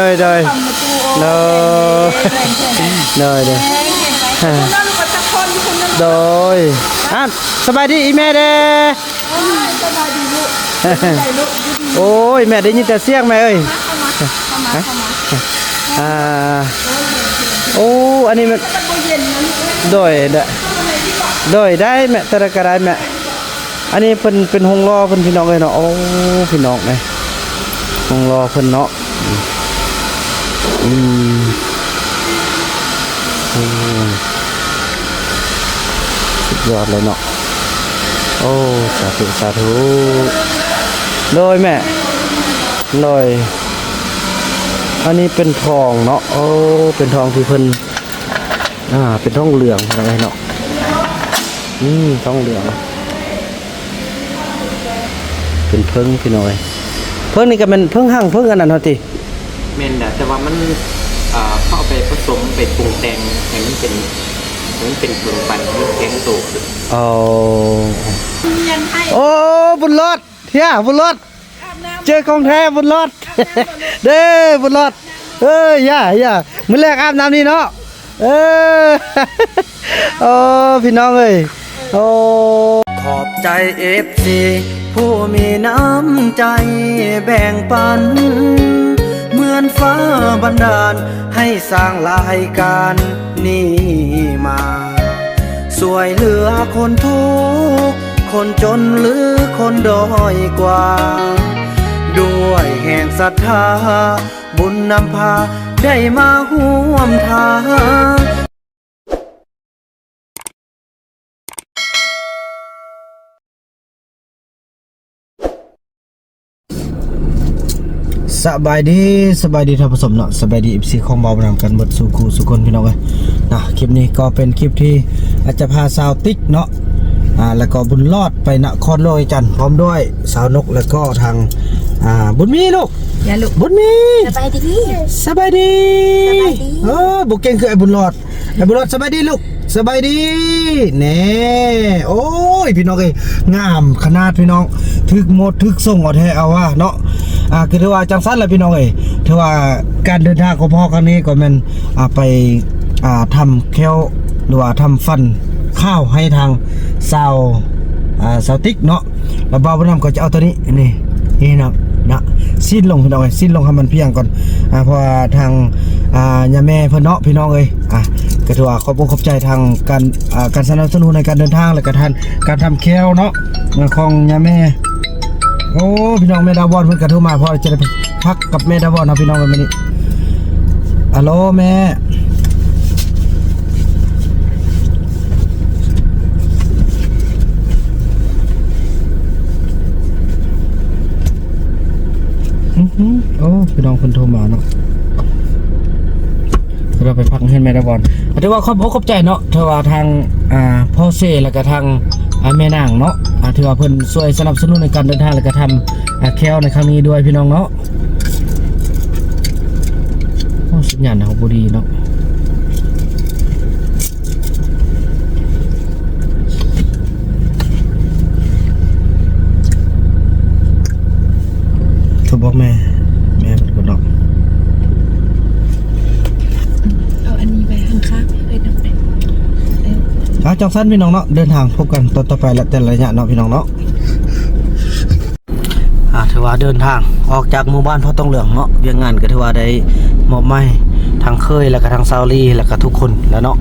đời đời đời đời đời rồiสบายดีอีแม่เด้โอ้ยแม่ได้ยินแต่เสียงแม่เอ้ยโอ้อันนี้มันโดยได้แม่ตะกระได้แม่อันนี้เป็นห้องรอเพิ่นพี่น้องเอ้ยเนาะโอ้พี่น้องเลยห้องรอเพิ่นเนาะสุดยอดเลยเนาะโอ้สาธุโดยแม่โดยอันนี้เป็นทองเนาะโอ้เป็นทองที่เพิ่นเป็นทองเหลืองอะไรเนาะทองเหลืองเป็นเพิ่งพี่น้อยเพิ่งนี่ก็เป็นเพิ่งหั่งเพิ่งอันนั้นเฮาติแม่นแต่ว่ามันเข้าไปผสมไปปรุงแต่งให้มันเป็นขนมปังที่แข็งโตโอ้บุญรอดเฮียบุญรอดเจอของแท้บุญรอดเด้บุญรอดย่ามื้อแรกอาบน้ำนี่เนาะโอ้พี่น้องเอ้ยโอ้ขอบใจ FC ผู้มีน้ำใจแบ่งปันเหมือนฟ้าบันดาลให้สร้างรายการนี้มาสวยเหลือคนทุกข์คนจนหรือคนด้อยกว่าด้วยแห่งศรัทธาบุญนำพาได้มาร่วมทางสบายดีท่านผู้ชมเนาะสบายดี FC ของเบาบนำกันหมดสู่คู่สู่คนพี่น้องเอ้ยนะคลิปนี้ก็เป็นคลิปที่อาจจะพาสาวติ๊กเนาะแล้วก็บุญรอดไปนครโลยจันทร์พร้อมด้วยสาวนกแล้วก็ทางบุญมีลูกอย่าลูกบุญมีสบายดีบุกเก่งคือไอ้บุญรอดสบายดีลูกสบายดีแน่โอ้ยพี่น้องเอ้ยงามขนาดพี่น้องถึกหมดถึกส่งเอาแท้เอาว่าเนาะคือถือว่าจังสั้นแหละพี่น้องเอ้ยถือว่าการเดินทางของพ่อครั้งนี้ก็แม่นไปทำแควหรือว่าทำฟันข้าวให้ทางสาวติ๊กเนาะแล้วบ่าวน้ำก็จะเอาตัวนี้นี่นะสิ้นลงพี่น้องเอ้ยสิ้นลงให้มันเพียงก่อนเพราะว่าทางย่าแม่เพิ่นเนาะพี่น้องเอ้ยก็ถือว่าขอบใจทางการสนับสนุนในการเดินทางและก็การทำแควเนาะของย่าแม่โอ้พี่น้องแม่ดาวบอลเพิ่นกระโทรมาเพราะจะได้พักกับแม่ดาวบอลนะพี่น้องกันมื้อนี้ฮัลโหลแม่โอ้พี่น้องเพิ่นโทรมาเนาะเราไปพักให้แม่ดาวบอลถือว่าขอบใจเนาะถือว่าทางพ่อเซแล้วก็ทางแม่นางเนาะถือว่าเพิ่นช่วยสนับสนุนในการเดินทางและก็ทำแคลในครั้งนี้ด้วยพี่น้องเนาะโอ้สัญญาณของบุรีเนาะถูกบอกแม่เป็นคนเนาะเอาอันนี้ไปข้างๆเลยน้องเด็กจังสั้นพี่น้องเนาะเดินทางพบกันต่อไปและแต่ระยะเนาะพี่น้องเนาะถือว่าเดินทางออกจากหมู่บ้านพ่อต้องเหลืองเนาะเวียงงานก็ถือว่าได้มอบไม้ทางเคยแล้วก็ทางซาวลีแล้วก็ทุกคนแล้วเนาะ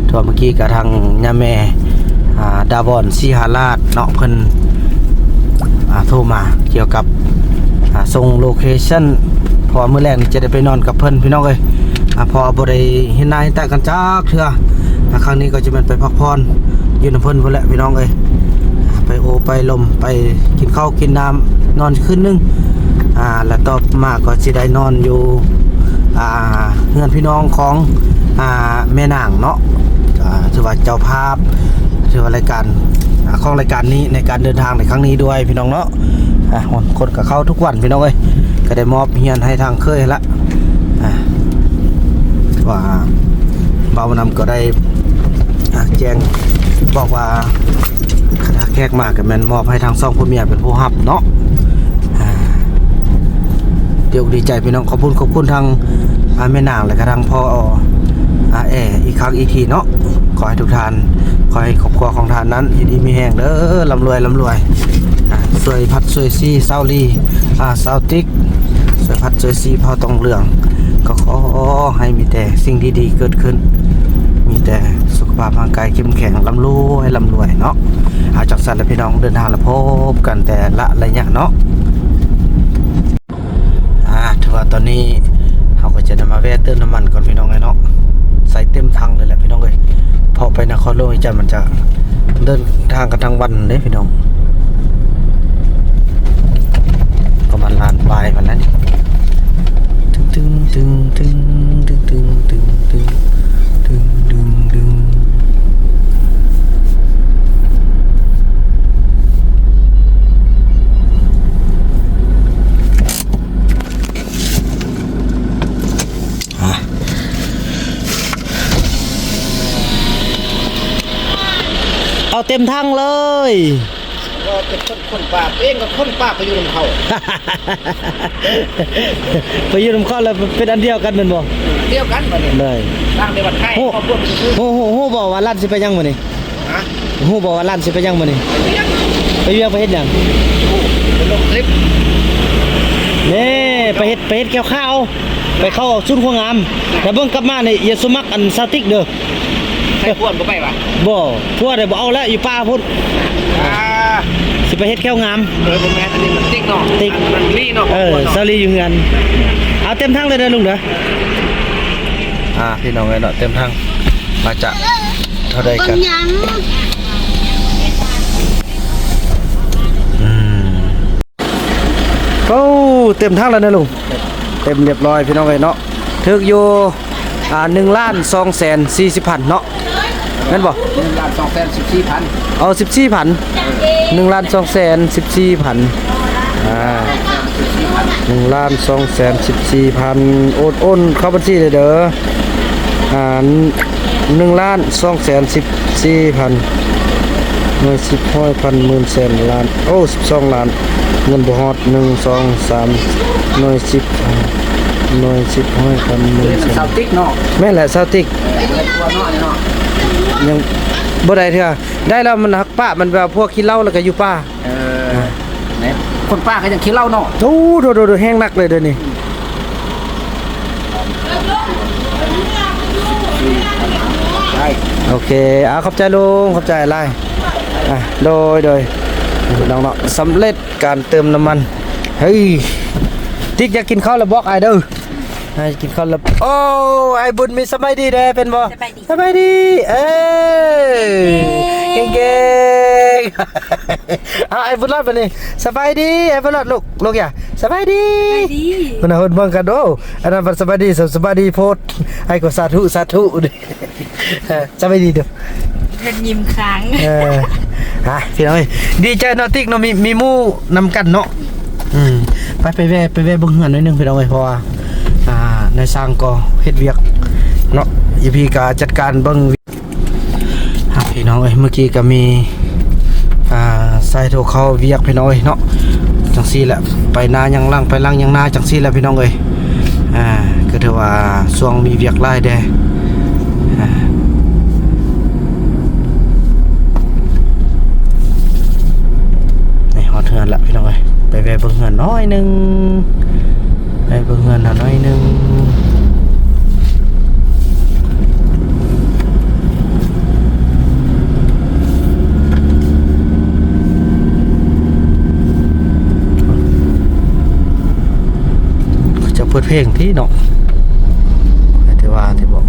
ถือว่าเมื่อกี้กับทางย่าแม่ดาบอนซีหาราชเนาะเพิ่นโทรมาเกี่ยวกับส่งโลเคชั่นพอมื้อแรกนี่จะได้ไปนอนกับเพิ่นพี่น้องเอ้ยพอบ่ได้เห็นหน้าเห็นตากันจักเทื่อครั้งนี้ก็จะเป็นไปพักผ่อนอยู่นำเพิ่นพุ่นแหละพี่น้องเอ้ยไปโอไปลมไปกินข้าวกินน้ำนอนคืนนึงแล้วต่อมาก็สิได้นอนอยู่เฮือนพี่น้องของแม่นางเนาะถือว่าเจ้าภาพถือว่ารายการของรายการนี้ในการเดินทางในครั้งนี้ด้วยพี่น้องเนาะคนกับเขาทุกวันพี่น้องเอ้ยก็ได้มอบเฮียนให้ทางเคยละว่าบ่าวนำก็ได้แจ้งบอกว่าคณะแขกมากับแมนมอบให้ทางซ่องผู้เมียเป็นผู้รับเนาะ ดีอกดีใจพี่น้องขอบคุณทางแม่นางและก็ทางพ่ออีกครั้งอีกทีเนาะขอให้ทุกท่านขอให้ครอบครัวของท่านนั้นอยู่ดีมีแห้งเด้อร่ำรวยสวยพัดสวยซีเซาลีเซาติ๊กสวยพัดสวยซีพอต้องเรื่องก็ขอให้มีแต่สิ่งดีๆเกิดขึ้นมีแต่สุขภาพร่างกายเข้มแข็งร่ำรวยเนาะจากสัตว์และพี่น้องเดินทางแล้วพบกันแต่ละระยะเนาะถือว่าตอนนี้เราก็จะนำมาแวะเติมน้ำมันก่อนพี่น้องเนาะใส่เต็มถังเลยแหละพี่น้องพอไปนครหลวงอีจันทร์มันจะเดินทางกันทั้งวันเลยพี่น้องก็มันลานปลายมันแล้วนี่ตึงเอาเต็มทั้งเลยก็เป็นคนป่าเองกับคนป่าไปอยู่ลำเขา ไปยืนข้อแล้วเป็นอันเดียวกันเป็นบ่เดียวกันบ่เนี่ยเลยสร้างในวัดไทยครอบครัวเป็นชื่อโหบอกว่าลั่นสิไปยังมื้อนี้โหบอกว่าลั่นสิไปยังมื้อนี้ไปเวียงไปเฮ็ดหยังไปลงคลิปนี่ไปเฮ็ดแก้วข้าวไปเข้าชุนควงงามแต่เบิ่งกลับมานี่อย่าสมัครอันซาติกเด้อใช่พวนบ่ไปป่ะบ่พวดได้บ่เอาแล้วอยู่ป่าพุ่นสิไปเฮ็ดแก้วงามบ่แม่นอันนี้มันติ๊กเนาะติ๊กมันลีเนาะซาลีอยู่เฮือนเอาเต็มทั้งเลยเด้อลุงเด้อพี่น้องเนาะเต็มทั้งมาจะเท่าใดกันโอ้เต็มทั้งแล้วนะลุงเต็มเรียบร้อยพี่น้องเนาะถึกอยู่1,240,000เนาะแม่นบ่1,214,000เอา14,000 1,214,000 1,214,000โอนเข้าบัญชีเลยเด้อ1,214,000หน่วย10ห้อยพันหมื่นแสนล้านโอ้12ล้านเงินบ่ฮอด1 2 3หน่วย10หน่วย10ห้อยพันหมื่นแสนซาวติ๊กเนาะแม่นแหละซาวติ๊กยังบ่ได้เถอะได้แล้วมันหักป้ามันแบบพวกขี้เหล้าแล้วก็อยู่ป้าเนี่ยคนป้าก็ยังขี้เหล้าเนาะโอ้โดแห้งนักเลยเดี๋ยวนี้โอเคขอบใจลุงขอบใจอะไรโดยน้องๆสำเร็จการเติมน้ำมันเฮ้ยติ๊กอยากกินข้าวแล้วบอกไอ้เด้อให้กินข้าวแล้วโอ้ไอ้บุญมีสบายดีเด้เป็นบ่สบายดีเก่งไอ้บุญรอดไปนี่สบายดีไอ้บุญรอดลูกอย่าสบายดีคนเอาเบิ่งกันโอ้อันนั้นสบายดีโพดไอ้ก็สาธุดิสบายดีเด้อเพิ่นยิ้มค้างพี่น้องดีใจเนาะติ๊กเนาะมีหมู่นำกันเนาะไปแวะเบิ่งเฮือนหน่อยนึงพี่น้องเพราะว่าในสร้างก็เฮ็ดเวียกเนาะอีพีก็จัดการเบิ่งพี่น้องเมื่อกี้ก็มีใส่โทรเข้าเวียกพี่น้องเนาะจังซี่แหละไปนายังล่างไปล่างยังนาจังซี่แหละพี่น้องก็ถือว่าช่วงมีเวียกหลายแดนี่ฮอดเฮือนละพี่น้องไปแวะเบิ่งเฮือนน้อยนึงไปเบิ่งเฮือนน้อยนึงจะเปิดเพลงที่เนาะที่ว่าที่บอก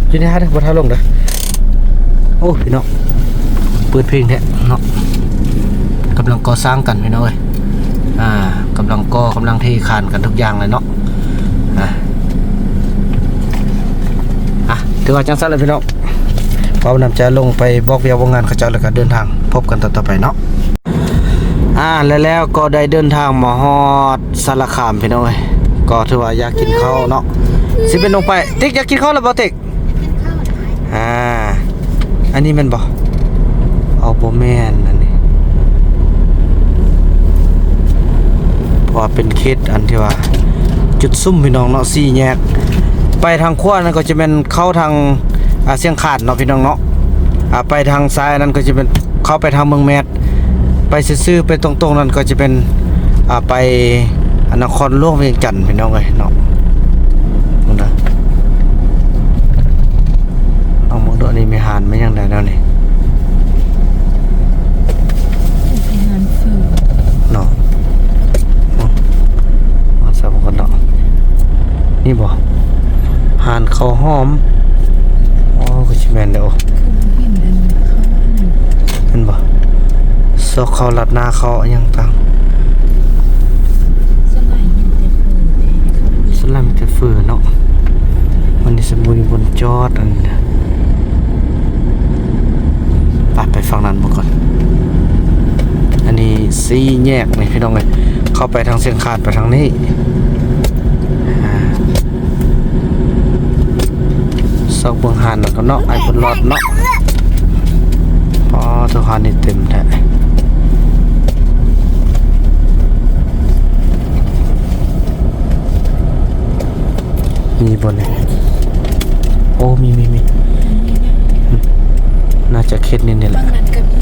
ที่นี่ฮะบนท่าลงเด้อโอ้พี่น้องเปิดเพลงแท้เนาะกำลังก่อสร้างกันพี่น้องกำลังเทคานกันทุกอย่างเลยเนาะถือว่าจังสั้นเลยพี่น้องพร้อมนำใจลงไปบอกเวียวงานเขาเจ้าแล้วก็เดินทางพบกันต่อไปเนาะแล้วก็ได้เดินทางมาฮอดสารคามพี่น้องก็ถือว่าอยากกินข้าวเนาะสิเป็นลงไปติ๊กอยากกินข้าวแล้วบ่ติ๊กอันนี้มันบ่ เอาบ่แม่นอันนี้เพราะว่าเป็นเขตอันที่ว่าจุดซุ่มพี่น้องเนาะสี่แยกไปทางขวานั่นก็จะเป็นเข้าทางเสียงขาดเนาะพี่น้องเนาะไปทางซ้ายนั่นก็จะเป็นเข้าไปทางเมืองแมดไปซื่อๆไปตรงๆนั่นก็จะเป็นไปนครหลวงเวียงจันทน์พี่น้องเอ้ยเนาะนั่นนะเอาหมดอันนี้มีหานไม่ยังได้แล้วนี่ ไปงานฝืน เนาะมาสับกันเนาะนี่บ่หานข้าวหอมอ๋อก็สิแม่นเด้อ คือเห็นอันเขาอันนั้น เป็นบ่ซอกข้าวลัดหน้าข้าวอิหยังต่าง สมัยเห็นแต่ฝืนแต่เขา สลัมแต่ฝือเนาะวันนี้สมบูรณ์บนจอดอันนี้นะไปฝั่งนั้นมาก่อนอันนี้สี่แยกนี่พี่น้องเอ้ยเข้าไปทางเสียงขาดไปทางนี้ซอกเบิ่งหานแล้วก็เนาะไอ้บนรอดเนาะอ๋อทุกหานนี่เต็มแท้มีบนนี่โอ้มีน่าจะเข็ดนี่แหละ ฝั่งนั้นก็มี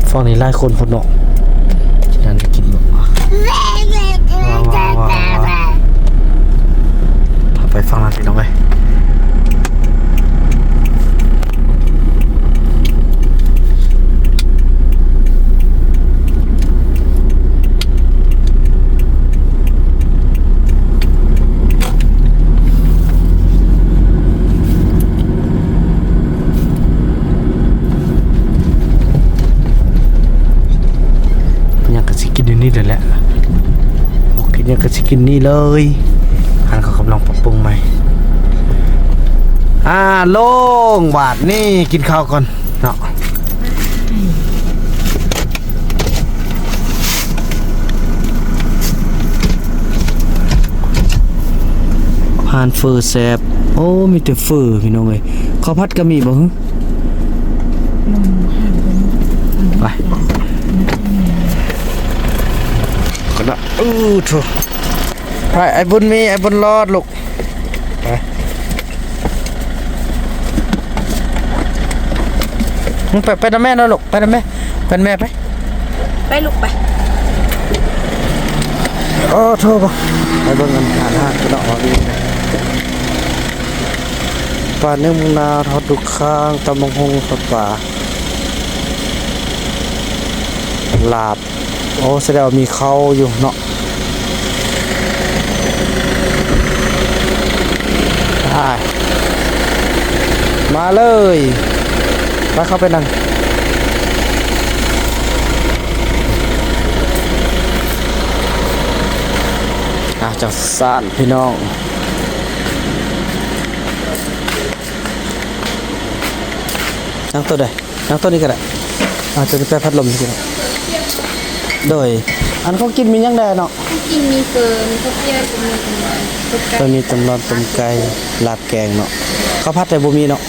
ฝั่งนั้นก็มี ฝั่งนี้หลายคนพุ่นเนาะฉะนั้นกินบ่ว้าวไปฝั่งนั้นพี่น้องเอ้ยยังก็สิกินอยู่นี่เด้อแหละโอเคยังก็สิกินนี่เลยอันเขากำลังปรับปรุงใหม่โล่งบาทนี่กินข้าวก่อนเนาะหานเฟอร์แซบโอ้มีแต่เฟอร์พี่น้องเอ้ยข้าวผัดก็มีบ่ฮึ ลงห่างไป ไปก็นะโถไปไอ้บุญมีไอ้บุญรอดลูกไปนะแม่เนาะลูกไปนะแม่เป็นแม่ไป ไปลูกไป โอ้โถบ่ไอ้เบิ่งกันหาทางก็ดอกว่าดีปลาเนื้อมุงนาทอดดุกข้างตำบักฮงทอดปลาลาบโอ้แสดงว่ามีเขาอยู่เนาะได้มาเลยไปเข้าไปนั่งจากสานพี่น้องนั่งตัวใดนั่งตัวนี้ก็ได้จะไปพัดลมสิโดยอันเขากินมียังได้เนาะ กินมีเฟิร์นข้าวเปียกมีตำนาน ตัวมีตำรอนต้มไก่ลาบแกงเนาะข้าวผัดแต่บ่มีเนาะ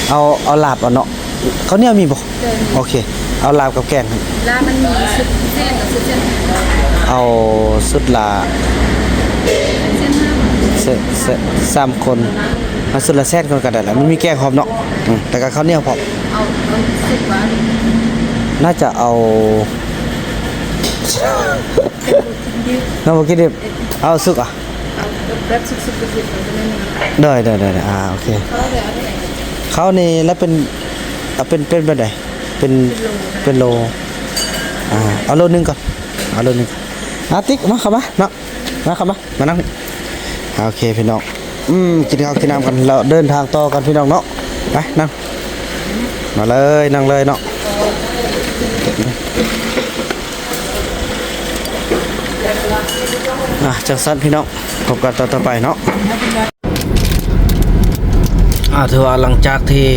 เอาลาบเอาเนาะเขาวเนี่ยมีบ่โอเคเอาลาบกับแกง ร้านมันมีสุดเส้นกับสุดเส้น เอาสุดละสามคนมาสุดละแสนคนก็ได้แหละมันมีแกงพร้อมเนาะแต่ก็ข้าวเหนียวพร้อม เอาสุดว่า น่าจะเอาน้องบ่คิดดิเอาสุกอ่ะ เอาแบบสุดๆไปกินมันจะไม่มี ได้โอเค เขาเดี๋ยวเอาไปไหน เขานี่แล้วเป็นแบบไหนเป็นโลเอาโลนึงก่อนเอาโลนึงติ๊กมาเข้ามาเนาะมาเข้ามานั่งโอเคพี่น้องกินข้าวกินน้ำกันเราเดินทางต่อกันพี่น้องเนาะไปนั่งมาเลยนั่งเลยเนาะจังสั้นพี่น้องพบกันต่อไปเนาะถือว่าหลังจากที่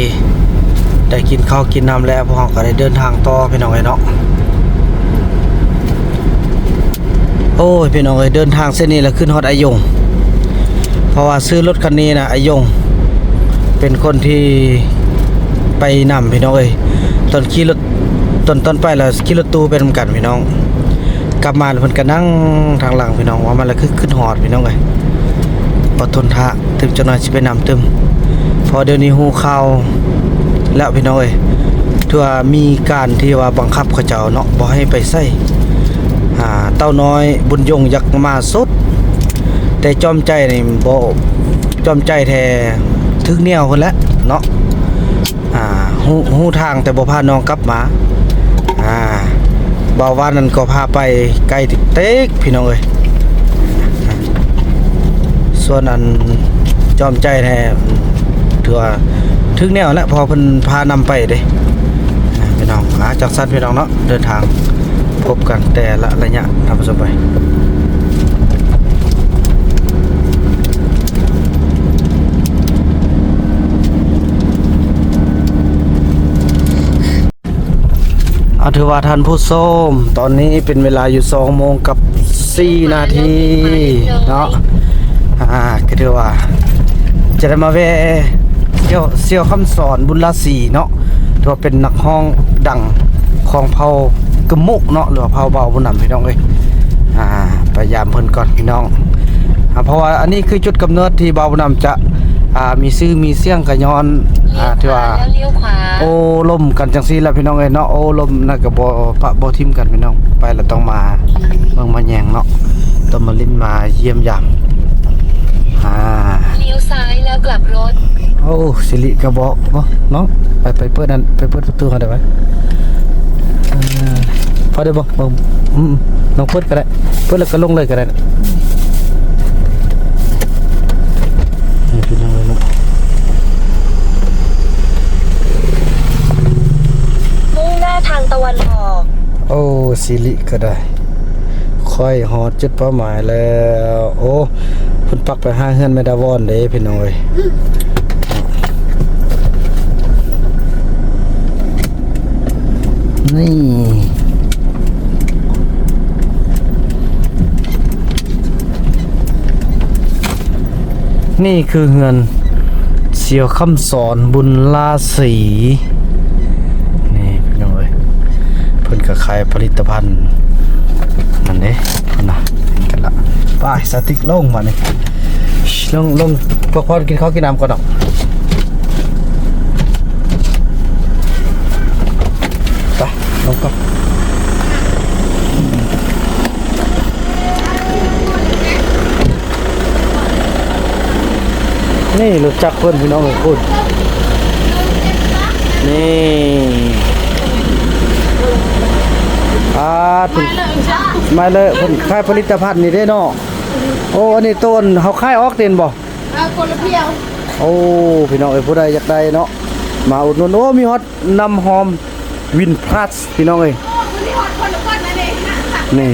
ได้กินข้าวกินน้ำแล้วพวกเราก็ได้เดินทางต่อพี่น้องเนาะโอ้ยพี่น้องเดินทางเส้นนี้แล้วขึ้นฮอดอายง ราะว่าซื้อรถคันนี้นะไอ้ยงเป็นคนที่ไปนำพี่น้องเอ้ยตอนขี่รถตอนไปแล้วขี่รถตู้ไปนำกันพี่น้องกลับมาเพิ่นก็นั่งทางหลังพี่น้องว่ามันละคือขึ้นฮอดพี่น้องเอ้ยอดทนทะถึงจะน้อยสิไปนำตึมพอเดี๋ยวนี้ฮู้ข่าวแล้วพี่น้องเอ้ยที่ว่ามีการที่ว่าบังคับเขาเจ้าเนาะบ่ให้ไปใส่เต้าน้อยบุญยงอยากมาสุดแต่จอมใจนี่บ่จอมใจแท้ถึกแนวพุ่นแหละเนาะฮู้ทางแต่บ่พาน้องกลับมาบ่าวว่านั้นก็พาไปไกลเต็กพี่น้องเอ้ยส่วนอันจอมใจแท้ถือว่าถึกแนวแล้วพอเพิ่นพานำไปเด้พี่น้องจักสัตว์พี่น้องเนาะเดินทางพบกันแต่ละระยะทำสบายถือว่าท่านผู้ชมตอนนี้เป็นเวลาอยู่2 โมงกับ 4 นาทีเนาะก็ถือว่าจะได้มาแวะเสี่ยวคำสอนบุญราศีเนาะถือว่าเป็นนักฮ้องดังของเผ่ากะมุกเนาะหรือว่าเผ่าเบาบุญนำพี่น้องเอ้ยพยายามเพิ่นก่อนพี่น้องเพราะว่าอันนี้คือจุดกำเนิดที่เบาบุญนำจะมีชื่อมีเสียงกะย้อนที่ว่าโอ้ลมกันจังซี่แหละพี่น้องเอ้ยเนาะโอ้ลมน่ะก็บ่ทิ่มกันพี่น้องไปแล้วต้องมาเมืองมาแยงเนาะต้องมาลิ้นมาเยี่ยมยามเลี้ยวซ้ายแล้วกลับรถโอ้สิริก็บอกเนาะไปเปิดนั่นไปเปิดประตูเขาได้ไหมพอได้บ่น้องเปิดก็ได้เปิดแล้วก็ลงเลยก็ได้นี่พี่น้องเอ้ยเนาะมุ่งหน้าทางตะวันออกโอ้สิริก็ได้ค่อยฮอดจุดเป้าหมายแล้วโอ้เพิ่นปักไป5เฮือนแม่ดาวอนเด้พี่น้องเอ้ยนี่คือเฮือนเสี่ยวคำสอนบุญราศีนี่พี่น้องเอ้ยเพิ่นก็ขายผลิตภัณฑ์นั่นเด้พุ่นน่ะเห็นกันละไปสติ๊กลงมานี่ลงพวกพ่อกินข้าวกินน้ำก่อนดอกไปลงก่อนนี่รู้จักเพื่อนพี่น้องของคุณนี่มาเลยผมขายผลิตภัณฑ์นี่ได้เนาะโอ้อันนี้ต้นเขาขายออกเต็นบ่คนละเพียวโอ้พี่น้องเอ้ยผู้ใดอยากได้เนาะมาอุดหนุนโอ้มีฮอตน้ำหอมวินพลัสพี่น้องเอ้ยนี่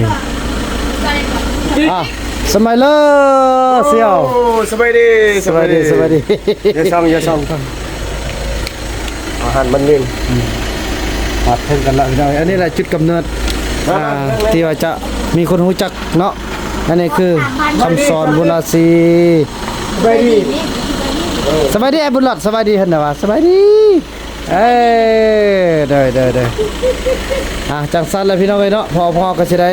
สมัยเลยเสี่ยวสบายดีสบายดีอย่าช่องอาหารมันเล่นมาเพิ่งกันละพี่น้องอันนี้แหละจุดกำเนิดที่ว่าจะมีคนรู้จักเนาะอันนี้คือคำสอนบุญราศีสบายดีไอ้บุญหลอดสบายดีเห็นไหมวะสบายดีเด้จังสั้นเลยพี่น้องเลยเนาะพอก็จะได้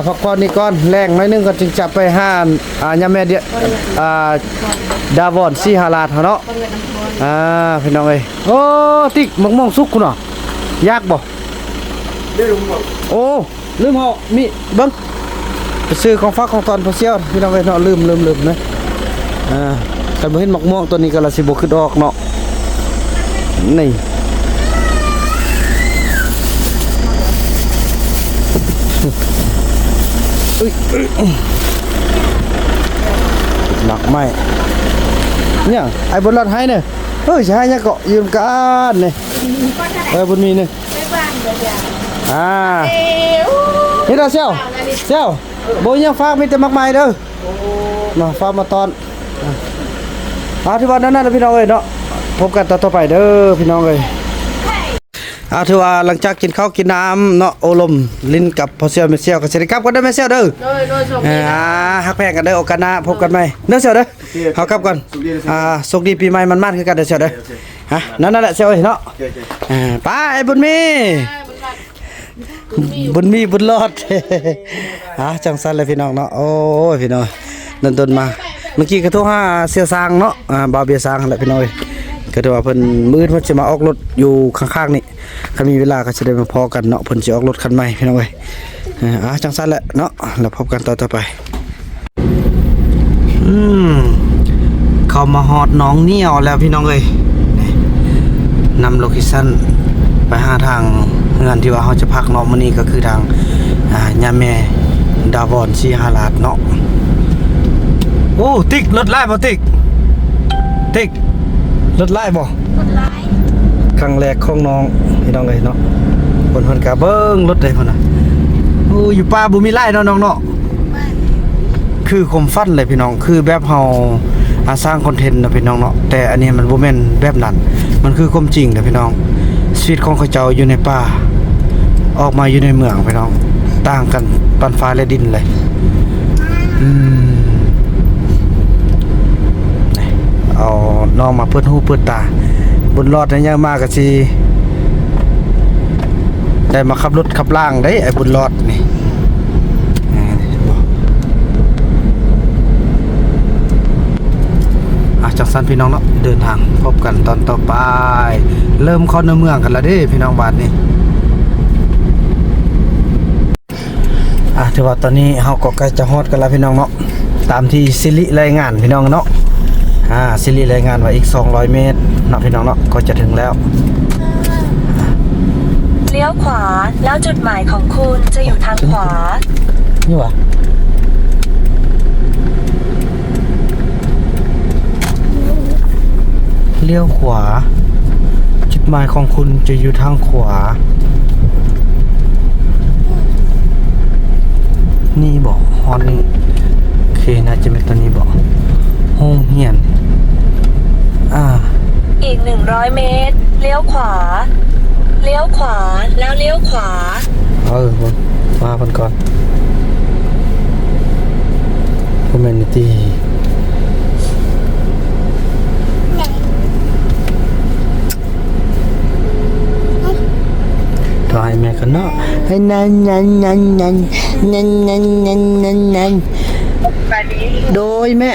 พักผ่อนนี่ก่อนแรงหน่อยนึงก็จึงจะไปห้านยามแม่เดียดาวอนซีฮาลาดเนาะพี่น้องเลยโอ้ติ๊กมะม่วงสุกคุณเหรอยากบ่โอ้ลืมเหาะมีเบิ้งไปซื้อของฝากของตอนพอเชี่ยวพี่น้องเลยเนาะลืมนะแต่บ่เห็นมะม่วงตัวนี้ก็ละสิบ่ขึ้นออกเนาะนี่หนักไหมเนี่ยไอ้บนรถให้เนี่ยเฮ้ยใช่เนี่ยเกาะยืมกันเนี่ยบนมีเนี่ยนี่เราเชี่ยวโบยังฟากมีแต่มากมายเด้อมาฟากมาตอนที่วันนั้นนะพี่น้องเอ้ยเนาะพบกันต่อไปเด้อพี่น้องเอ้ย ถือว่าหลังจากกินข้าวกินน้ำเนาะโอลมลิ้นกับพอเซียวเมเซียวก็สิได้กลับกันเด้อแม่เซียวเด้อโดยฮักแพงกันเด้อโอกาสหน้าพบกันใหม่เด้อเซียวเด้อเฮากลับก่อนสุขดีปีใหม่มันๆคือกันเด้อเซียวเด้อฮะนั่นแหละเซียวเอ้ยเนาะไปไอ้บุญมีบุญรอดจังซั่นเลยพี่น้องเนาะโอ้ยพี่น้องต้นมาเมื่อกี้ก็โทรหาเสียสร้างเนาะบ่าวเบียร์สร้างแหละพี่น้อยก็ถือว่าเพิ่นมื้อเพิ่นสิมาออกรถอยู่ข้างๆนี่ถ้ามีเวลาก็สิได้มาพอกันเนาะเพิ่นสิออกรถคันใหม่พี่น้อยจังซั่นแหละเนาะแล้วพบกันต่อไปเข้ามาฮอดหนองเหนี่ยวแล้วพี่น้องเอ้ยนำโลเคชั่นไปหาทางเงินที่ว่าเฮาจะพักเนาะมื้อนี้ก็คือทางย่าแม่ดาวอนสีหาลาดเนาะโอ้ติ๊กรถไล่บ่ติ๊กรถไล่บ่ครั้งแรกของน้องพี่น้องเอ้ยเนาะเพิ่นก็เบิ่งรถได้พุ่นน่ะโอ้อยู่ป่าบ่มีไล่เนาะน้องเนาะคือความฝันเลยพี่น้องคือแบบเฮาสร้างคอนเทนต์นะพี่น้องเนาะแต่อันนี้มันบ่แม่นแบบนั้นมันคือความจริงนะพี่น้องชีวิตของเขาเจ้าอยู่ในป่าออกมาอยู่ในเมืองพี่น้องต่างกันปานฟ้าและดินเลยเอาน้องมาเปิดหูเปิดตาบุญรอดในยังมากก็สิได้มาขับรถขับล่างได้ไอ้บุญรอดนี่จากสั้นพี่น้องเนาะเดินทางพบกันตอนต่อไปเริ่มเข้าในเมืองกันแล้วเด้พี่น้องบ้านนี้ถือว่าตอนนี้เฮาก็ใกล้จะฮอดกันแล้วพี่น้องเนาะตามที่สิริรายงานพี่น้องเนาะสิริรายงานว่าอีก200 เมตรเนาะพี่น้องเนาะก็จะถึงแล้วเลี้ยวขวาแล้วจุดหมายของคุณจะอยู่ทางขวานี่หว่าเลี้ยวขวาจุดหมายของคุณจะอยู่ทางขวานี่บอกฮอนนี่โอเคน่าจะเป็นตัวนี้บอกห้องเฮียนอีก100 เมตรเลี้ยวขวาแล้วเลี้ยวขวามาคนก่อนคอมเมนตี้ถอยแม่กันเนาะให้นันโดยแม่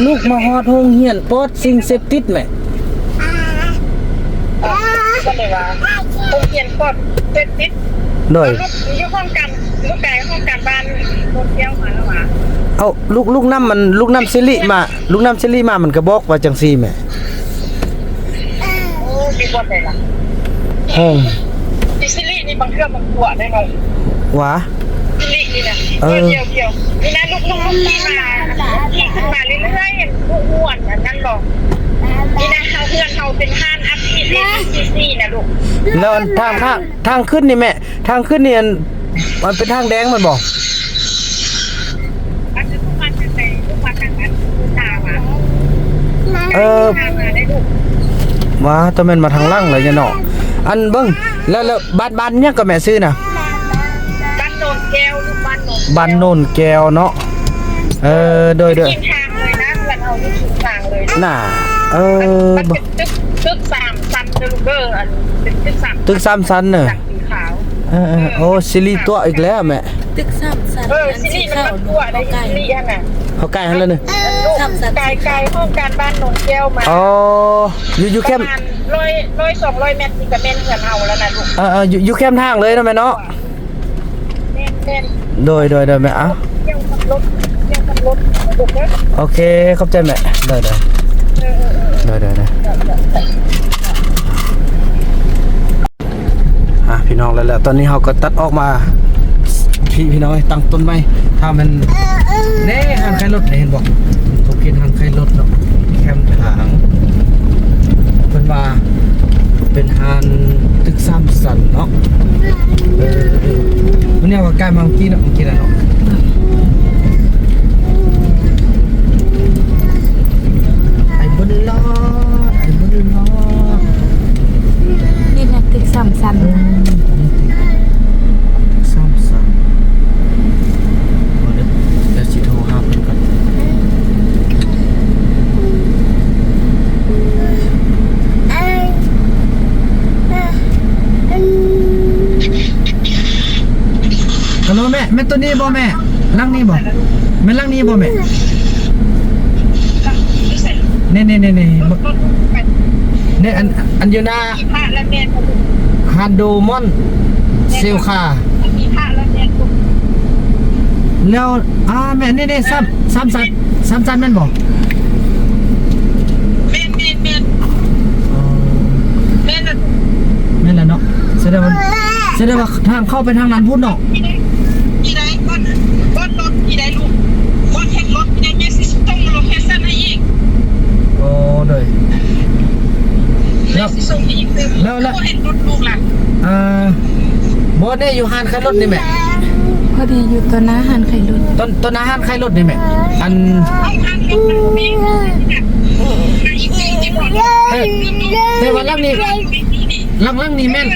ลูกมาฮอดห้องเฮียนปลอดสิ่งเสพติดแม่ก็เลยว่าโรงเรียนปลอดเสพติดโดยอยู่ห้องกันลูกไก่ห้องกันบ้านโรงเที่ยวมาแล้วว่ะเอาลูกน้ำซิลิมามันก็บอกว่าจังซี่แม่โอ้มีบ่ได้ล่ะซิลินี่บางเครื่องบางตัวได้มั้ยวะซิลินี่นะเกี่ยวนี่นะลูกนี่มาเรื่อยๆผู้อ้วนนั่นหรอกนี่นะเพื่อนเขาเป็นห้านอัพคิดเลยซีนะลูกแล้วทางขึ้นนี่แม่ทางขึ้นนี่มันเป็นทางแดงมันบอกมันจะทุกวันจะไปทุกวันทางนั้นตาว่ะว่าต้องเป็นมาทางล่างเลยจะเนาะอันเบิ้งแล้วบ้านเนี่ยก็แม่ซื้อนะบ้านโนนแก้วลูกบ้านโนนแก้วเนาะโดยทางเลยนะเพื่อนเอาที่ทิ้งทางเลยน่ะมันเป็นตึก3 ชั้นเดลูกเกอร์อันเป็นตึก3 ชั้นเนอะโอ้ซิลิตัวอีกแล้วแม่ตึก3 ชั้นซิลิมันตัวได้ซิลิอ่ะน่ะเขาใกล้ให้แล้วนี่3 ชั้นไกลห้องการบ้านโนนแก้วมาอยู่แคมป์100-200 เมตรนี่ก็เป็นเฮือนเฮาแล้วนะลูกอยู่แคมป์ทางเลยนะแม่เนาะโดยแม่เกี่ยวกับรถโอเคขอบใจแม่ได้พี่น้องแล้วตอนนี้เราก็ตัดออกมาพี่น้องตั้งต้นไม้ถ้ามันแน่หันไข่รถเห็นบอกถูกกินหันไข่รถเนาะแคมทางเป็นว่าเป็นหันตึก3 ชั้นเนาะวันนี้ว่าใกล้มาเมื่อกี้แล้วเนาะไอ้บุญรอดนี่นะตึ ตัวนี้บ่แม่ลังนี้บ่แม่นลังนี้บ่แม่นี่นี่อันอยู่หน้า มีผ้าและแม่น ฮันโดมอนเซลคา มีผ้าและแม่น แล้วแม่นี่ซ้ำซันแม่นบ่ แม่นแม่น แม่นแล้วเนาะแสดงว่าทางเข้าไปทางนั้นพุ่นเนาะ อีได้ก้อนรถอีได้ลูกก้อนแท็กรถอีได้แม่สิต้องโลเคชั่นให้อีก โอ้เลย แม่สิส่งอีกแล้วเห็นรถลูกล่ะ บ่ได้อยู่ห้านขายรถนี่แม่ พอดีอยู่ตัวหน้าหันไข่ลุ้น ต้นอาหารขายรถนี่แม่อัน เอาทางรถมันมีอีกที่บอก แต่ว่าลังนี้แม่น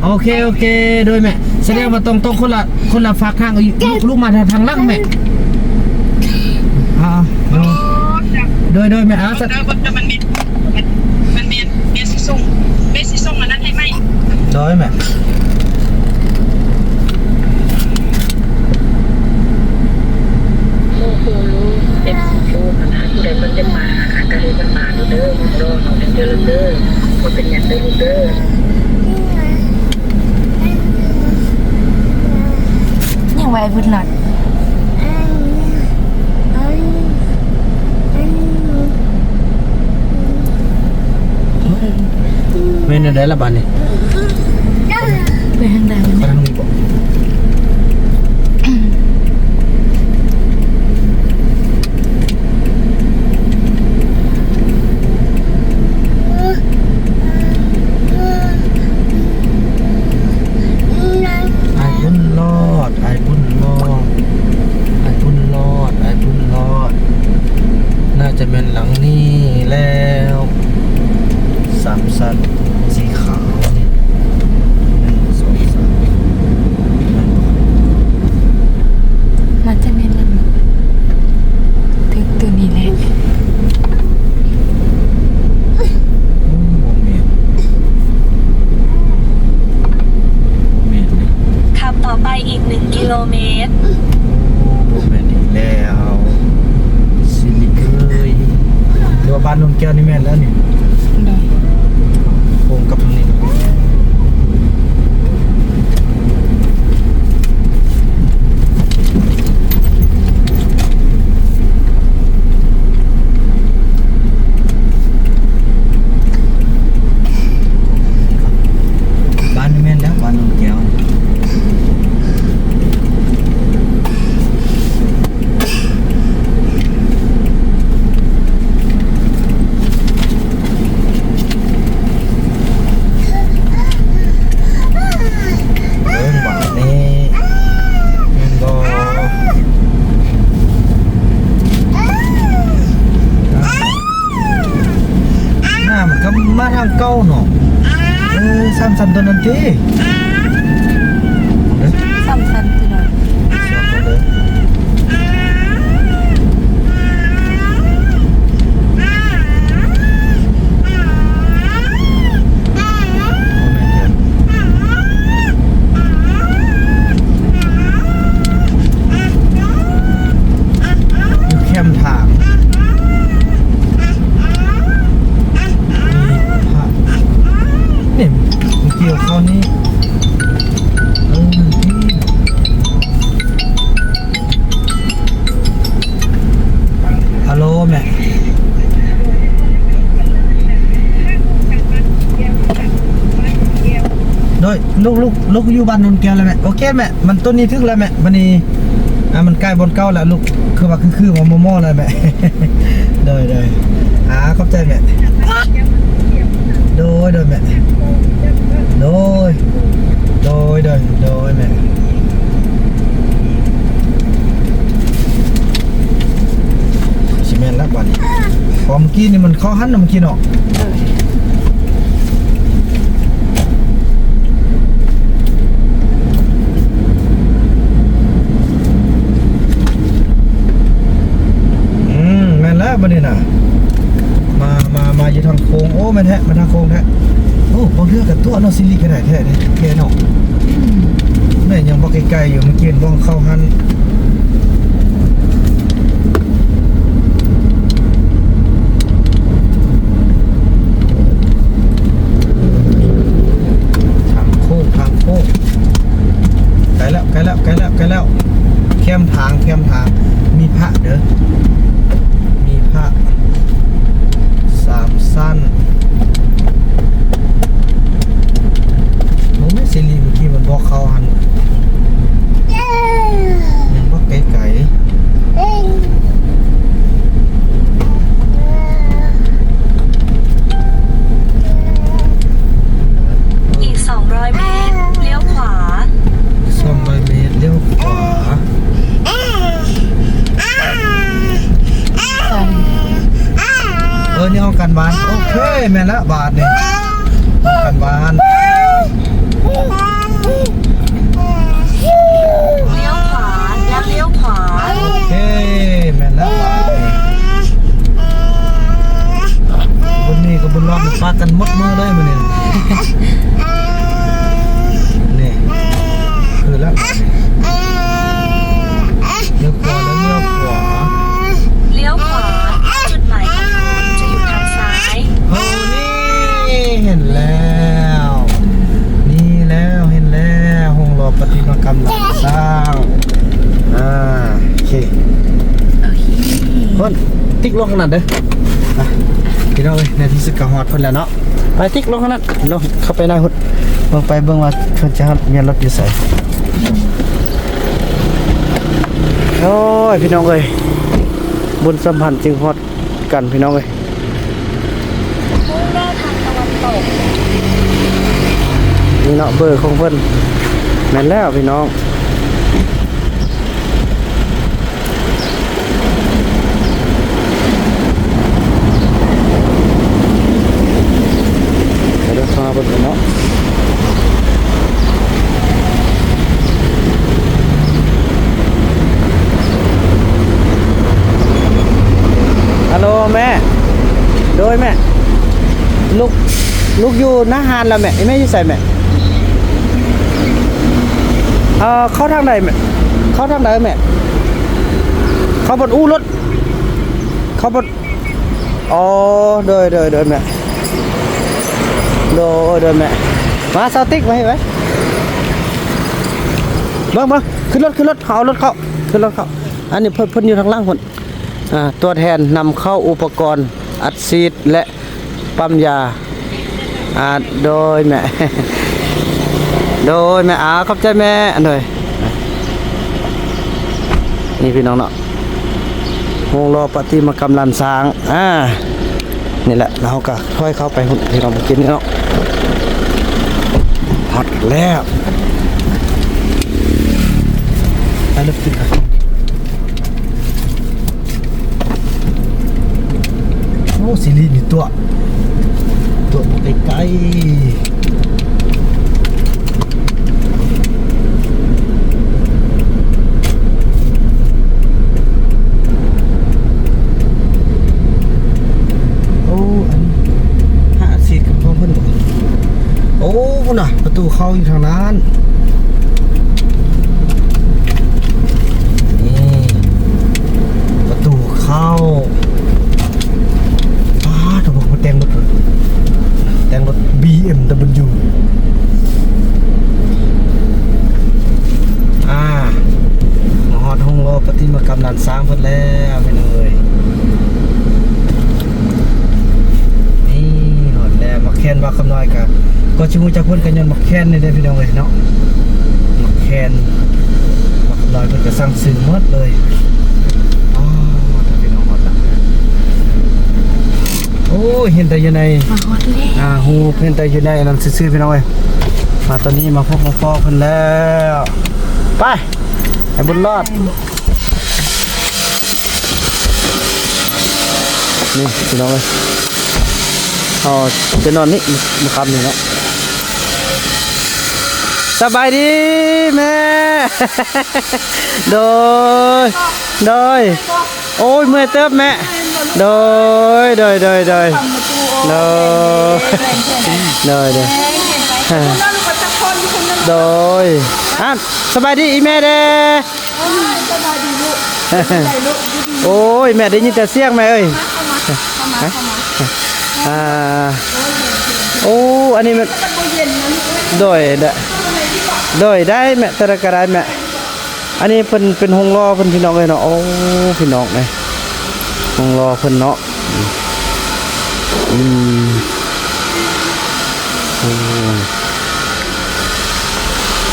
โอเคโดยแม่แสดงว่าต้องคนละฝากทางลูกมาทางลังแม่โดยแม่สัตว์ มันเมสิส่งอันนั้นให้ไหม โดยแม่ โอ้โหรู้เต็มรู้ขนาดผู้ใดมันจะมาหากระเลยมันมาดูเด้อรอเอาเป็นเด้อเด้อคนเป็นอย่างเด้อเด้อ ยังไว้บุญหลัก แม่นได้ละบาดนี่ ไปทางใด ไปทางนี้บ่ไอ้บุญรอดน่าจะเป็นหลังนี้แล้วสามสันสีขาวนี่1 2 3 น่าจะเป็นลำถึงตัวนี้แหละ ขับต่อไปอีก1 กิโลเมตร แม่นอีกแล้วสิริเอ้ยเดี๋ยวบ้านนนแก้วนี่แม่นแล้วนี่ โดย โค้งกับทางนี้บ้านนี่แม่นแล้วบ้านนนแก้วมาทางเก้าเนาะซ้ำตัวนั้นที ซ้ำๆตัวนั้น อยู่เข้มทางเนี่ยเกี่ยวข้อนี้ฮัลโหลแม่โดยลูกอยู่บ้านนนแก้วแล้วแม่โอเคแม่มันต้นนี้ถึงแล้วแม่มันนี่มันใกล้บนเก้าแล้วลูกคือว่าคือหมอแล้วแม่ โดยขอบใจแม่โดยแม่โดยแม่ชิเมนแล้วบัดนี้พอเมื่อกี้นี่มันเข้าหันเมื่อกี้เนาะแม่นแล้วบัดนี้น่ะมาอยู่ทางโค้งโอ้แม่นแท้มาทางโค้งแท้โอ้พอเลือกกับตัวเนาะซิลิก็ได้แท้เนาะ นี่ยังบ่ไกลๆอยู่เมื่อกี้บ่เข้าหันทางโค้งไกลแล้วเข้มทางมีพระเด้อมีพระ3สั้นผมไม่ซีรีเมื่อกี้มันบอกเขาหันยังบอกไกล อีก 200 เมตร เลี้ยวขวา 200 เมตรเลี้ยวขวานี่เอากันบ้านโอเคแม่นละบาทนี่เอากันบ้าน เลี้ยวขวาแล้วเลี้ยวขวา โอเคแม่นละบาทนี่บนนี้กับบนรอบมันปากันหมดมือเลยมื้อนี้นี่คือละบาทนี่เลี้ยวขวาแล้วเลี้ยวขวา เลี้ยวขวาจุดหมายของคุณจะอยู่ทางซ้าย โอ้นี่เห็นแล้วเห็นแล้วห้องรอปฏิมากรรมหลังสร้างโอเค โอเค คนติ๊กลงขนาดเด้อพี่น้องเอ้ยในที่สุดก็ฮอดเพิ่นแล้วเนาะไปติ๊กลงขนาดลงเข้าไปในหุ่นเบิ่งไปเบิ่งว่าเพิ่นจะมีรถอยู่ไสโอ้ยพี่น้องเอ้ยบุญสัมพันธ์จึงฮอดกันพี่น้องเอ้ย มุ่งหน้าทางตะวันตก นี่เนาะเบอร์ของเพิ่นแม่นแล้วพี่น้องเดี๋ยวพาเพิ่นเนาะฮัลโหลแม่โดยแม่ลูกอยู่หน้าหานแล้วแม่แม่อยู่ใส่แม่เข้าทางใดแม่เข้าทางใดแม่เข้าบนอู้รถเข้าบนอ๋อโดยแม่โดยแม่มาสติ๊กมาให้ไว้เบิ่งขึ้นรถเอารถเข้าขึ้นรถเข้าอันนี้เพิ่นอยู่ทางล่างพุ่นตัวแทนนำเข้าอุปกรณ์อัดซีดและปั๊มยาโดยแม่ ขอบใจแม่โดยนี่พี่น้องเนาะโรงรอปฏิมากรรมลานช้างนี่แหละเราก็ค่อยเข้าไปที่เรามากินเนาะฮอตแล้วไปเริ่มกินกันโอ้ซีรีส์นี่ตัวไกลโอ้น่ะประตูเข้าอยู่ทางนั้นนี่ประตูเข้าถ้าบอกว่าแต่งรถ BMW มาฮอดห้องรอปฏิมากรรมลานช้างเพิ่นแล้วไปเลยนี่ฮอดแล้วมาแคนว่าคำน้อยกันก็ชิมูจักเพิ่นกันยนต์มักแคนนี่เด้อพี่น้องเอ้ยเนาะมักแคนมักลอยเพิ่นก็สร้างสื่อหมดเลยถ้าพี่น้องฮอดละโอ้ยเห็นแต่อยู่ใน มาฮอตเลย ฮูเห็นแต่อยู่ในอันนั้นซื่อๆพี่น้องเอ้ยมาตอนนี้มาพบมาฟอเพิ่นแล้วไปให้บุญรอดนี่พี่น้องเอ้ยจะนอนนี่มาคำนี่เนาะสบายดีแม่ โดยโอ้ยเมื่อยเติบแม่โดย โดยสบายดีอีแม่เด้สบายดีลูกโอ้ยแม่ได้ยินแต่เสียงแม่เอ้ยโอ้อันนี้มันโดยได้แม่ตะกระได้แม่อันนี้เป็นห้องรอเพิ่นพี่น้องเอ้ยเนาะโอ้พี่น้องเอ้ยห้องรอเพิ่นเนาะ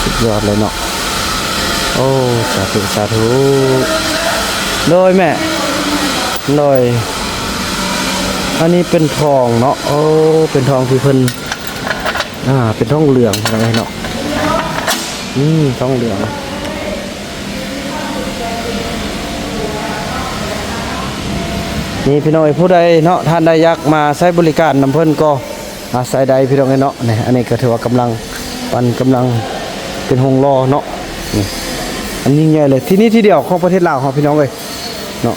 สุดยอดเลยเนาะโอ้สาธุโดยแม่โดยอันนี้เป็นทองเนาะโอ้เป็นทองที่เพิ่นเป็นทองเหลืองอะไรเนาะทองเหลืองนี่พี่น้องผู้ใดเนาะท่านใดอยากมาใช้บริการนำเพิ่นก็อาศัยใดพี่น้องเนาะนี่อันนี้ก็ถือว่ากำลังเป็นห้องรอเนาะนี่อันนี้ใหญ่เลยที่นี่ที่เดียวของประเทศลาวของพี่น้องเลยเนาะ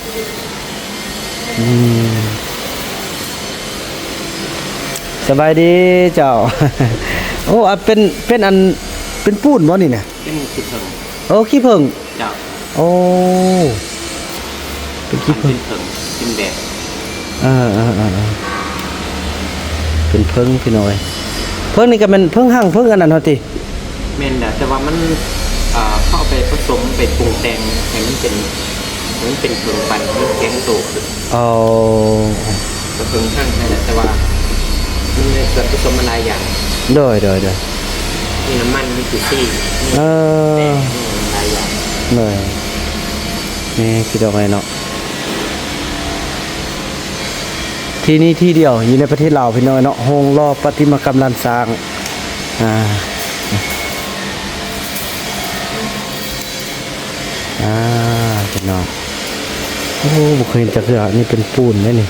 สบายดีเจ้า โอ้เป็นอันเป็นปูนบ่นี่เนี่ย เป็นขี้ผึ้ง โอ้ขี้ผึ้ง เจ้า โอ้เป็นขี้ผึ้ง เป็นผึ้งเป็นแดด เป็นเพิ่งพี่น้อยเพิ่งนี่ก็เป็นเพิ่งหั่งเพิ่งอันนั้นเฮาติ แม่นแต่ว่ามันเข้าไปผสมไปปรุงแต่งให้มันเป็นผงปั่นที่แข็งโตขึ้น อ๋อ ก็เพิ่งข้างให้แหละแต่ว่ามันมีส่วนผสมหลายอย่าง โดย มีน้ำมันมีจุดซี่มี เอ แป้ อง มีหลายอย่าง เลยนี่คิดเอาไว้เนาะที่นี่ที่เดียวอยู่ในประเทศลาวพี่น้อยเนาะโฮงรอประติมากรรมลานสร้างพี่น้องโอ้บุเคยเห็นจักเสือนี่เป็นปูนเลยนี่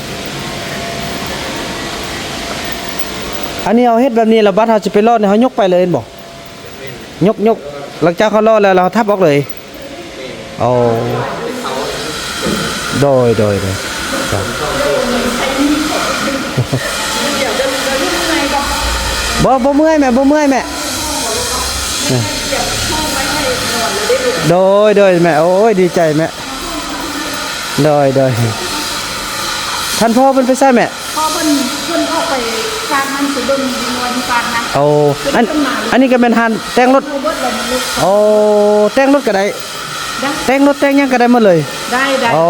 อันนี้เอาเฮ็ดแบบนี้แล้วบัดเฮาจะไปรอดเนี่ยเฮายกไปเลยบ่ยกหลังจากเขารอดแล้วเราทับออกเลยเอาโดยครับบ่เมื่อยแม่โดยแม่โอ้ยดีใจแม่โดยท่านพ่อเพิ่นไปใส่แม่พ่อเพิ่นออกไปฟางมันสิเบิ่งนวลฟางนะ โอ้อันนี้ก็เป็นหันแต่งรถ เบิดเลยลูก โอ้แต่งรถก็ได้แต่งรถแต่งหยังก็ได้หมดเลย ได้ โอ้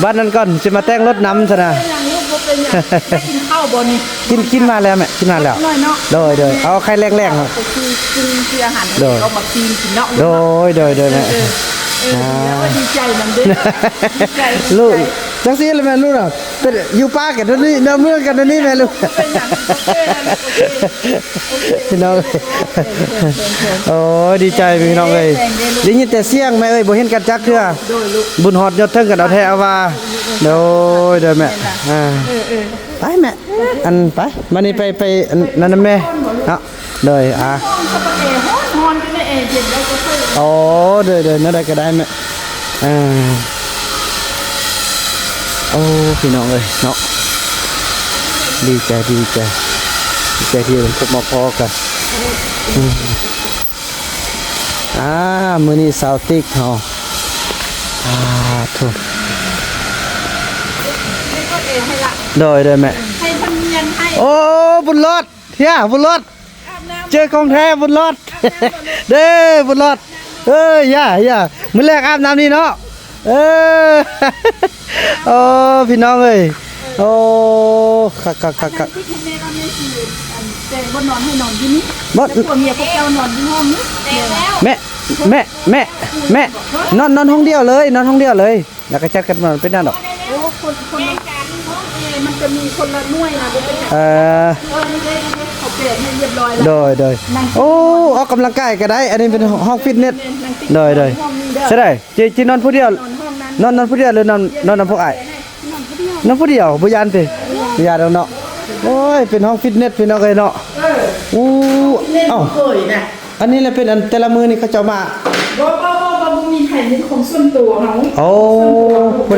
บ้านนั้นก่อนสิมาแต่งรถนำซะนะ อย่างลูกบ่เป็นหยังได้กินข้าวบ่นี่ กินมาแล้วแม่กินมาแล้ว น้อยเนาะ โดยเอาไข่แรงๆครับ ก็คือกินอาหารเอามากินเนาะ โดยแม่ แล้วดีใจนำเด้อ ลูกจังซี่เลยแม่ลูกน่ะเป็นอยู่ป้ากันตัวนี้เดิมเมืองกันตัวนี้แม่ลูกพี่น้องโอ้ดีใจพี่น้องเอ้ยได้ยินแต่เสียงแม่เอ้ยบ่เห็นกันจักเทื่อบุญฮอดยศเทิงกันเอาแท้เอาว่าโดยแม่ไปแม่อันไปมานี่ไปนั่นน่ะแม่เนาะโดยฮอนอยู่ในเอเย็นแล้วก็ค่อย โอ้เดินนั่นได้ก็ได้แม่โอ้พี่น้องเอ้ยเนาะดีใจที่มันพบมาพอกันมื้อนี้สาวติ๊กเฮาถูกโดยแม่ ให้เพิ่นเรียนให้ โอ้บุญรอดเฮียบุญรอดเจอของแท้บุญรอดเด้บุญรอดย่ามื้อแรกอาบน้ำนี่เนาะโอ้พี่น้องเอ้ยโอ้คัก ที่คุณแม่ก็ไม่สิแต่บ่นอนให้นอนที่นี่ บ่ ผัวเมียพวกเจ้านอนที่ห้องนี้แล้ว แม่นอนห้องเดียวเลยแล้วก็จัดกันมาเป็นนั่นดอก โอ้คนละการห้องมันจะมีคนละหน่วยนะบ่เป็นหยังนี่ได้เขาเปลี่ยนให้เรียบร้อยแล้ว โดยโอ้ออกกำลังกายก็ได้อันนี้เป็นห้องฟิตเนสโดยใช่ได้จีนอนผู้เดียวนอนผู้เดียวหรือนอนพวกอ้ายนอนผู้เดียวบ่ยานติบ่ยานเนาะโอ้ยเป็นห้องฟิตเนสพี่น้องเอ้ยเนาะอู้เอ้าอันนี้แหละเป็นอันแต่ละมื้อนี่เขาเจ้ามาบ่มีใครมีของส่วนตัวเฮา โอ้บ่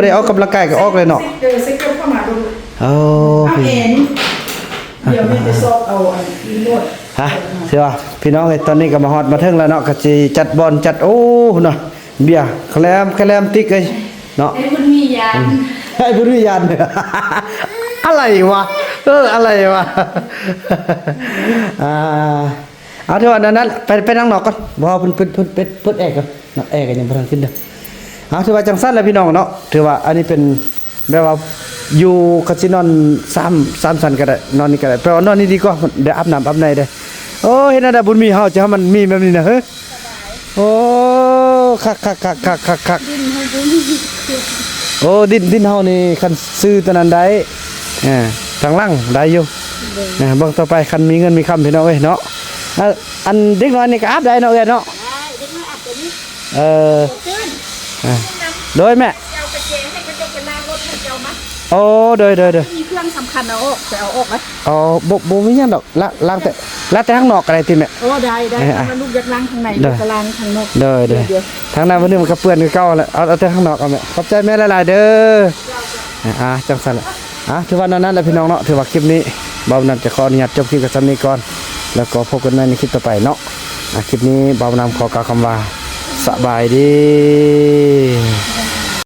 ได้ออกกำลังกายก็ออกเลยเนาะเซ็กเกอร์เข้ามาดู โอ้ เอาเอ็นเดี๋ยวแม่ไปซอกเอาอันนี้นวด ฮะเชื่อว่าพี่น้องเอ้ยตอนนี้ก็มาฮอดมาถึงแล้วเนาะก็สิจัดบอลจัดโอ้เนาะเบียร์แคลมติ๊กเอ้ยเนาะ ไอ้มันมียาน ให้บุริยัน อะไรวะอะไรวะ เอาเถอะนั้นไปนั่งนอกก่อนบ่เพิ่นแอกก่อนเนาะแอกกันยังบ่ทันขึ้นเด้อเอาถือว่าจังซั่นแหละพี่น้องเนาะถือว่าอันนี้เป็นแบบว่าอยู่คาสินอน3สันก็ได้นอนนี่ก็ได้แปลว่านอนนี่ดีกว่าเดี๋ยวอาบน้ำอาบในเด้อโอ้เห็นแล้วบุญมีเฮาจะให้มันมีแบบนี้นะเฮ้ยโอ้คักโอ้ดินเฮานี่คันซื้อตอนนั้นได้ทางล่างได้อยู่เบิ่งต่อไปคันมีเงินมีคำพี่น้องเอ้ยเนาะอันเด็กน้อยนี่ก็อาบได้เนาะเอ้ยเนาะโดยแม่ เจ้าไปเจให้เขาเจ้าไปล้างรถให้เจ้ามา โอ้โดย มีเครื่องสำคัญเอาออกไปเอาออกไหม อ๋อบ่มีหยังดอกล้างแต่ข้างนอกก็ได้ติแม่ โอ้ได้ถ้าลูกอยากล้างข้างในลูกก็ล้างข้างนอก เด้อทางนั้นวันนี้มันก็เปื้อนคือเก่าแล้วเอาแต่ข้างนอกเอาแม่ขอบใจแม่หลายๆเด้อจังซั่นล่ะถือว่านั้นแหละพี่น้องเนาะถือว่าคลิปนี้บ่าวนํจะขออนุญาตจบคลิปกับซ้ำนี้ก่อนแล้วก็พบกันใหม่ในคลิปต่อไปเนาะคลิปนี้บ่าวนํขอกล่าวคำว่าสบายดี